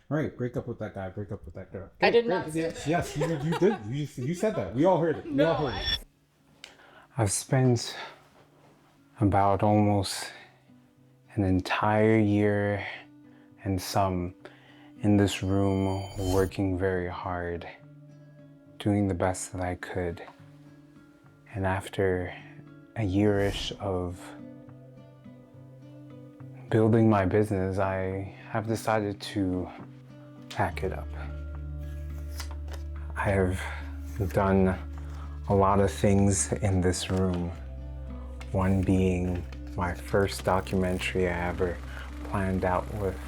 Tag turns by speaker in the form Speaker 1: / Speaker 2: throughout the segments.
Speaker 1: Right, break up with that guy, break up with that girl.
Speaker 2: I
Speaker 1: Okay,
Speaker 2: did not
Speaker 1: great.
Speaker 2: say
Speaker 1: Yes,
Speaker 2: that.
Speaker 1: yes, you did. You said that. We all heard it. We all
Speaker 2: No,
Speaker 1: heard it.
Speaker 3: I've spent about almost an entire year and some in this room working very hard, doing the best that I could. And after a yearish of building my business, I have decided to pack it up. I have done a lot of things in this room. One being my first documentary I ever planned out with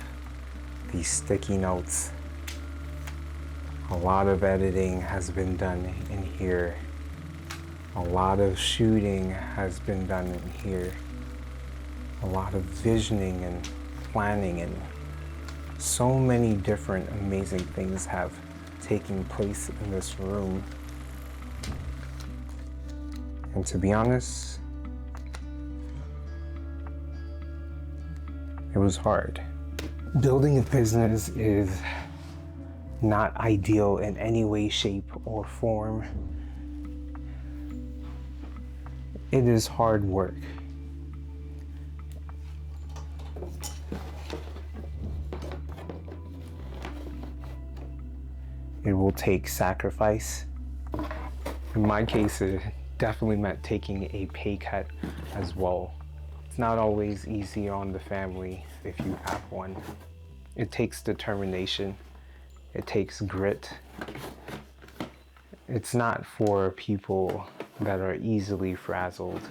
Speaker 3: these sticky notes. A lot of editing has been done in here. A lot of shooting has been done in here. A lot of visioning and planning, and so many different amazing things have taken place in this room. And to be honest, it was hard. Building a business is not ideal in any way, shape, or form. It is hard work. It will take sacrifice. In my case, it definitely meant taking a pay cut as well. It's not always easy on the family if you have one. It takes determination. It takes grit. It's not for people that are easily frazzled.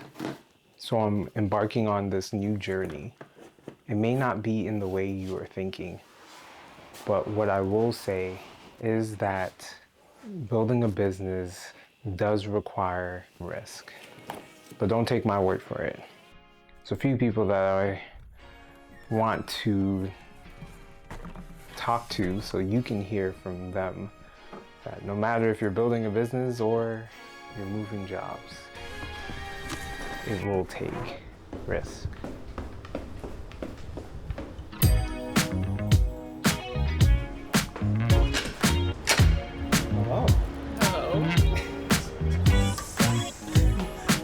Speaker 3: So I'm embarking on this new journey. It may not be in the way you are thinking, but what I will say is that building a business does require risk. But don't take my word for it. There's a few people that I want to talk to so you can hear from them that no matter if you're building a business or you're moving jobs, it will take risk.
Speaker 1: Hello.
Speaker 2: hello.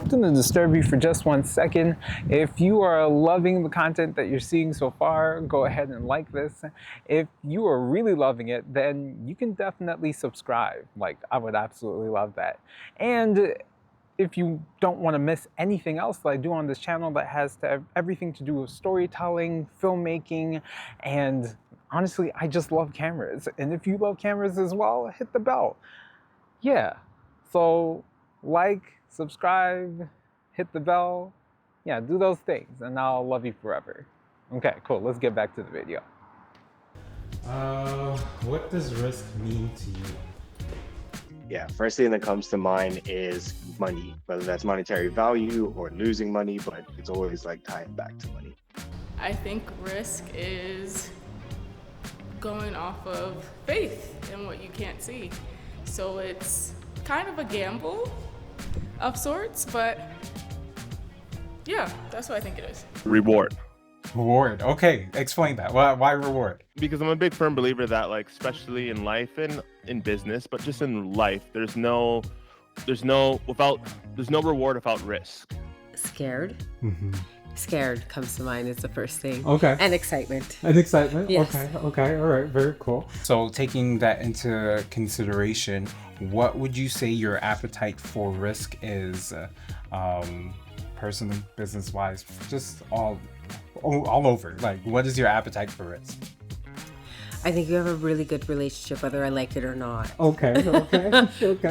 Speaker 3: I'm going to disturb you for just 1 second. If you are loving the content that you're seeing so far, go ahead and like this. If you are really loving it, then you can definitely subscribe. Like, I would absolutely love that. And if you don't want to miss anything else that I do on this channel that has everything to do with storytelling, filmmaking, and honestly, I just love cameras. And if you love cameras as well, hit the bell. Yeah, so like, subscribe, hit the bell. Yeah, do those things and I'll love you forever. Okay, cool, let's get back to the video.
Speaker 1: What does risk mean to you?
Speaker 4: Yeah, first thing that comes to mind is money, whether that's monetary value or losing money, but it's always like tying back to money.
Speaker 2: I think risk is going off of faith in what you can't see. So it's kind of a gamble of sorts, but yeah, that's what I think it is.
Speaker 5: Reward.
Speaker 1: Reward. Okay, explain that. Why reward?
Speaker 5: Because I'm a big firm believer that, like, especially in life and in business, but just in life, there's no reward without risk.
Speaker 6: Scared.
Speaker 1: Mm-hmm.
Speaker 6: Scared comes to mind as the first thing.
Speaker 1: Okay.
Speaker 6: And excitement.
Speaker 1: And excitement?
Speaker 6: Yes.
Speaker 1: Okay, all right, very cool. So taking that into consideration, what would you say your appetite for risk is, personally, business-wise, just all over? Like, what is your appetite for risk?
Speaker 6: I think you have a really good relationship, whether I like it or not.
Speaker 1: Okay.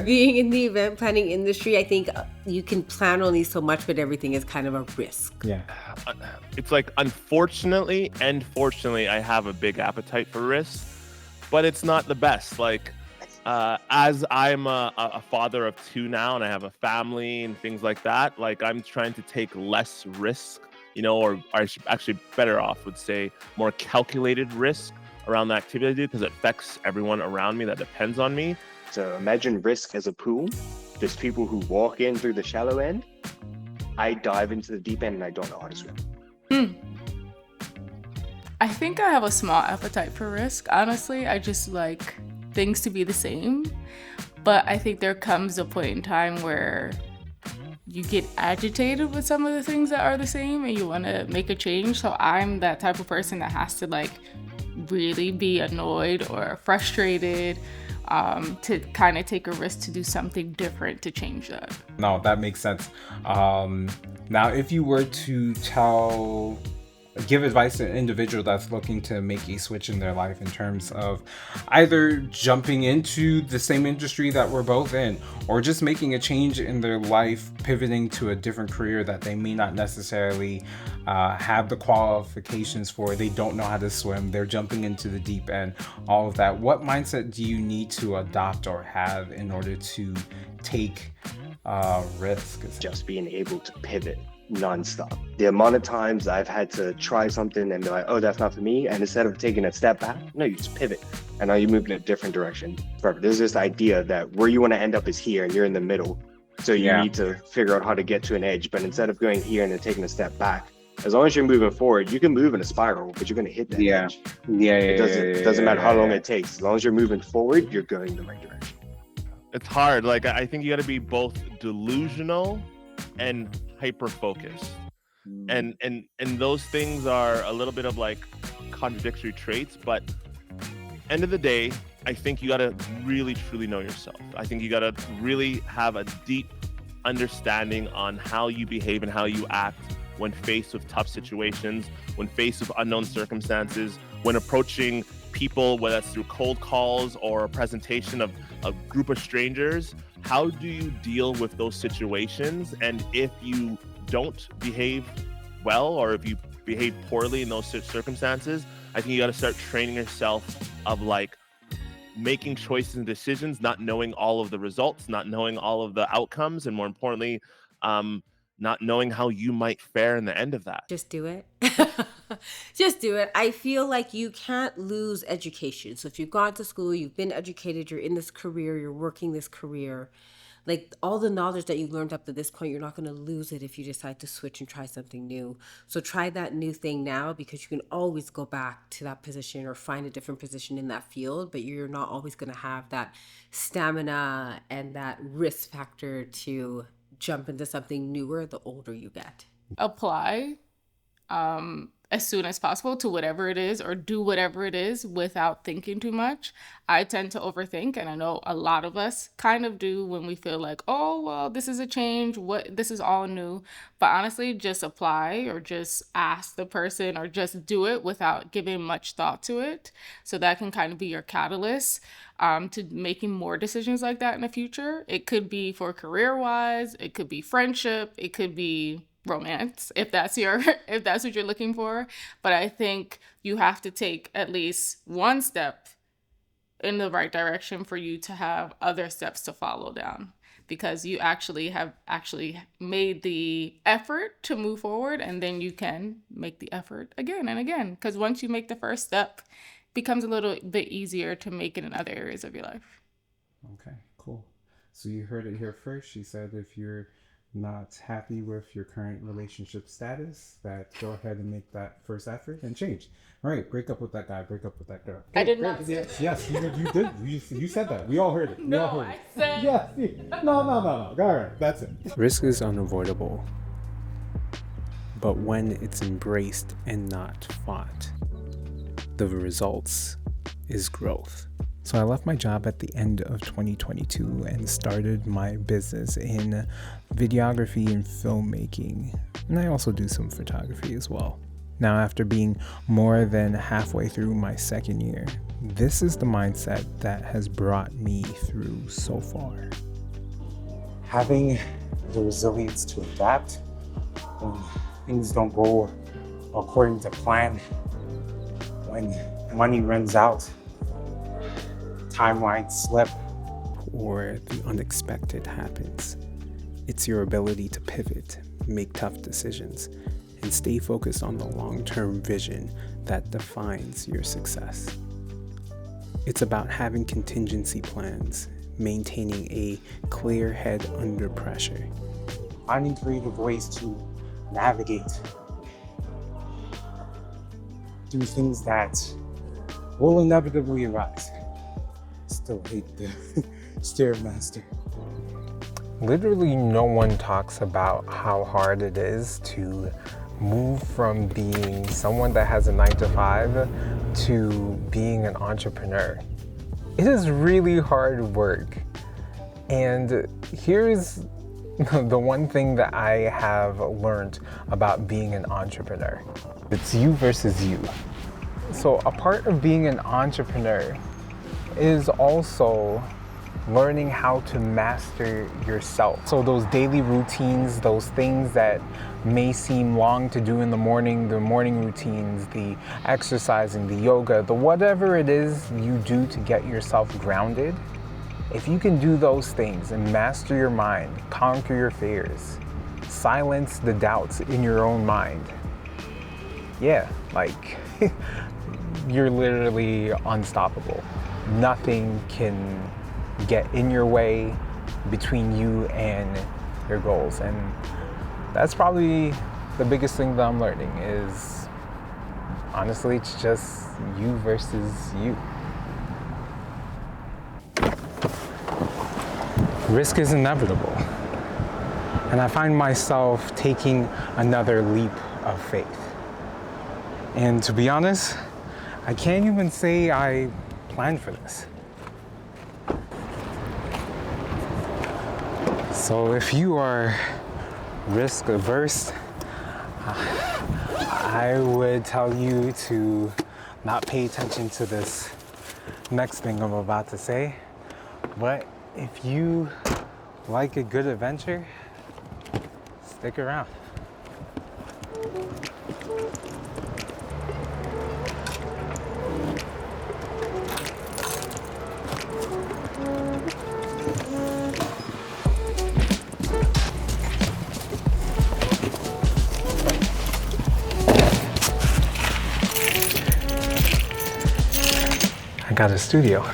Speaker 6: Being in the event planning industry, I think you can plan only so much, but everything is kind of a risk.
Speaker 1: Yeah.
Speaker 5: It's like, unfortunately and fortunately, I have a big appetite for risk, but it's not the best. Like, as I'm a father of 2 now and I have a family and things like that, like, I'm trying to take less risk, or I should actually better off would say more calculated risk around the activity I do, because it affects everyone around me that depends on me.
Speaker 4: So imagine risk as a pool. There's people who walk in through the shallow end. I dive into the deep end and I don't know how to swim.
Speaker 2: I think I have a small appetite for risk. Honestly, I just like things to be the same. But I think there comes a point in time where you get agitated with some of the things that are the same and you want to make a change. So I'm that type of person that has to like really be annoyed or frustrated to kind of take a risk to do something different to change that.
Speaker 1: No, that makes sense. Now, if you were to give advice to an individual that's looking to make a switch in their life in terms of either jumping into the same industry that we're both in, or just making a change in their life, pivoting to a different career that they may not necessarily have the qualifications for, they don't know how to swim, they're jumping into the deep end, all of that, what mindset do you need to adopt or have in order to take risk?
Speaker 4: Just being able to pivot nonstop. The amount of times I've had to try something and be like, oh, that's not for me. And instead of taking a step back, no, you just pivot. And now you move in a different direction. Forever. There's this idea that where you want to end up is here and you're in the middle. So you need to figure out how to get to an edge. But instead of going here and then taking a step back, as long as you're moving forward, you can move in a spiral, but you're going to hit that edge. It doesn't matter how long it takes. As long as you're moving forward, you're going in the right direction.
Speaker 5: It's hard. Like, I think you got to be both delusional and hyper focused, and those things are a little bit of like contradictory traits, but end of the day, I think you got to really truly know yourself. I think you got to really have a deep understanding on how you behave and how you act when faced with tough situations, when faced with unknown circumstances, when approaching people, whether that's through cold calls or a presentation of a group of strangers. How do you deal with those situations? And if you don't behave well, or if you behave poorly in those circumstances, I think you got to start training yourself of like making choices and decisions, not knowing all of the results, not knowing all of the outcomes, and more importantly, not knowing how you might fare in the end of that.
Speaker 6: Just do it. Just do it. I feel like you can't lose education. So if you've gone to school, you've been educated, you're in this career, you're working this career, like all the knowledge that you learned up to this point, you're not going to lose it if you decide to switch and try something new. So try that new thing now, because you can always go back to that position or find a different position in that field, but you're not always going to have that stamina and that risk factor to jump into something newer the older you get.
Speaker 2: Apply as soon as possible to whatever it is, or do whatever it is without thinking too much. I tend to overthink, and I know a lot of us kind of do when we feel like, oh, well, this is a change, this is all new. But honestly, just apply, or just ask the person, or just do it without giving much thought to it. So that can kind of be your catalyst to making more decisions like that in the future. It could be for career-wise, it could be friendship, it could be romance, if that's what you're looking for. But I think you have to take at least one step in the right direction for you to have other steps to follow down, because you have made the effort to move forward, and then you can make the effort again and again, because once you make the first step, it becomes a little bit easier to make it in other areas of your life.
Speaker 1: Okay, cool. So you heard it here first. She said if you're not happy with your current relationship status, that go ahead and make that first effort and change. All right, break up with that guy, break up with that girl.
Speaker 2: I did not say
Speaker 1: yes, you did. You said that. We all heard it.
Speaker 2: I said...
Speaker 1: Yes. No. All right, that's it.
Speaker 3: Risk is unavoidable, but when it's embraced and not fought, the results is growth. So I left my job at the end of 2022 and started my business in videography and filmmaking. And I also do some photography as well. Now, after being more than halfway through my second year, this is the mindset that has brought me through so far.
Speaker 7: Having the resilience to adapt when things don't go according to plan, when money runs out, timelines slip,
Speaker 3: or the unexpected happens. It's your ability to pivot, make tough decisions, and stay focused on the long-term vision that defines your success. It's about having contingency plans, maintaining a clear head under pressure,
Speaker 7: finding creative ways to navigate through things that will inevitably arise. Still hate the Stairmaster.
Speaker 3: Literally no one talks about how hard it is to move from being someone that has a 9 to 5 to being an entrepreneur. It is really hard work. And here's the one thing that I have learned about being an entrepreneur. It's you versus you. So a part of being an entrepreneur is also learning how to master yourself. So those daily routines, those things that may seem long to do in the morning routines, the exercising, the yoga, the whatever it is you do to get yourself grounded, if you can do those things and master your mind, conquer your fears, silence the doubts in your own mind, yeah, like you're literally unstoppable. Nothing can get in your way between you and your goals. And that's probably the biggest thing that I'm learning is, honestly, it's just you versus you. Risk is inevitable. And I find myself taking another leap of faith. And to be honest, I can't even say I planned for this. So if you are risk averse, I would tell you to not pay attention to this next thing I'm about to say. But if you like a good adventure, stick around. I got a studio.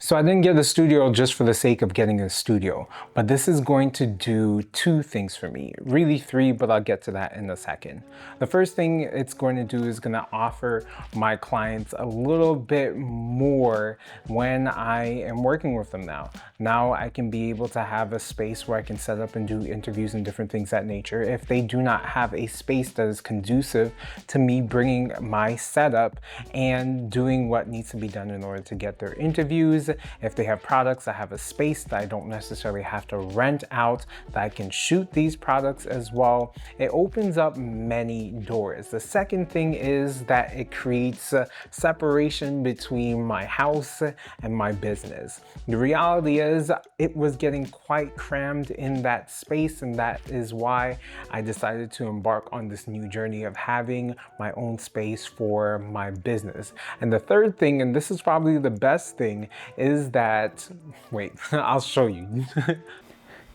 Speaker 3: So I didn't get a studio just for the sake of getting a studio, but this is going to do 2 things for me. Really 3, but I'll get to that in a second. The first thing it's going to do is going to offer my clients a little bit more when I am working with them now. Now I can be able to have a space where I can set up and do interviews and different things of that nature. If they do not have a space that is conducive to me bringing my setup and doing what needs to be done in order to get their interviews, if they have products, I have a space that I don't necessarily have to rent out, that I can shoot these products as well. It opens up many doors. The second thing is that it creates a separation between my house and my business. The reality is it was getting quite crammed in that space, and that is why I decided to embark on this new journey of having my own space for my business. And the third thing, and this is probably the best thing, is that, wait, I'll show you.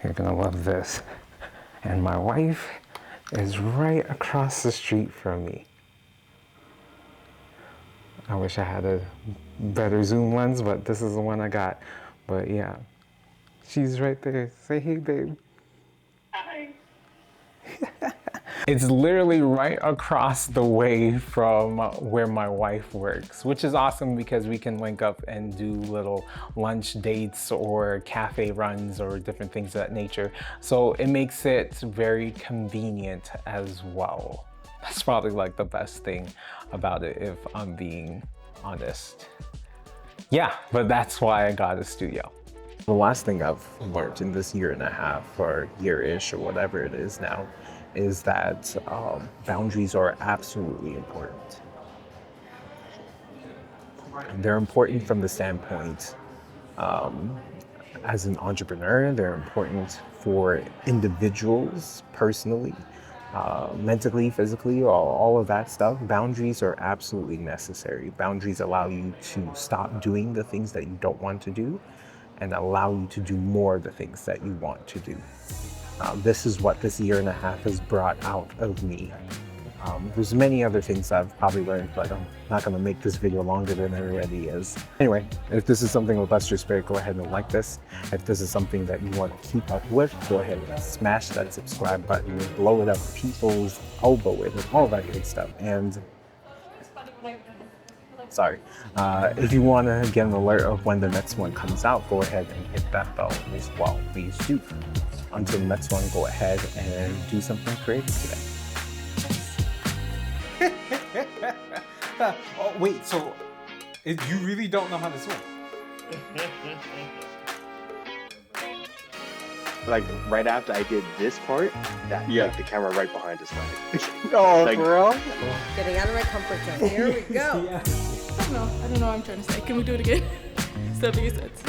Speaker 3: You're gonna love this. And my wife is right across the street from me. I wish I had a better zoom lens, but this is the one I got. But yeah, she's right there. Say hey, babe. Hi. It's literally right across the way from where my wife works, which is awesome because we can link up and do little lunch dates or cafe runs or different things of that nature. So it makes it very convenient as well. That's probably like the best thing about it, if I'm being honest. Yeah, but that's why I got a studio. The last thing I've learned in this 1.5 years or year-ish or whatever it is now is that boundaries are absolutely important. They're important from the standpoint as an entrepreneur. They're important for individuals personally, mentally, physically, all of that stuff. Boundaries are absolutely necessary. Boundaries allow you to stop doing the things that you don't want to do and allow you to do more of the things that you want to do. This is what this 1.5 years has brought out of me. There's many other things I've probably learned, but I'm not gonna make this video longer than it already is. Anyway, if this is something with bless your spirit, go ahead and like this. If this is something that you want to keep up with, go ahead and smash that subscribe button, blow it up people's elbow with, and all that good stuff. And Sorry. If you want to get an alert of when the next one comes out, go ahead and hit that bell as well. Please do. Until the next one, go ahead and do something creative today.
Speaker 1: Oh, wait, so you really don't know how to swim?
Speaker 4: Like right after I did this part, like the camera right behind us.
Speaker 3: Oh,
Speaker 4: Like-
Speaker 3: for real?
Speaker 6: Getting out of my comfort zone. Here we go.
Speaker 2: I don't know what I'm trying to say. Can we do it again? Step baby sets.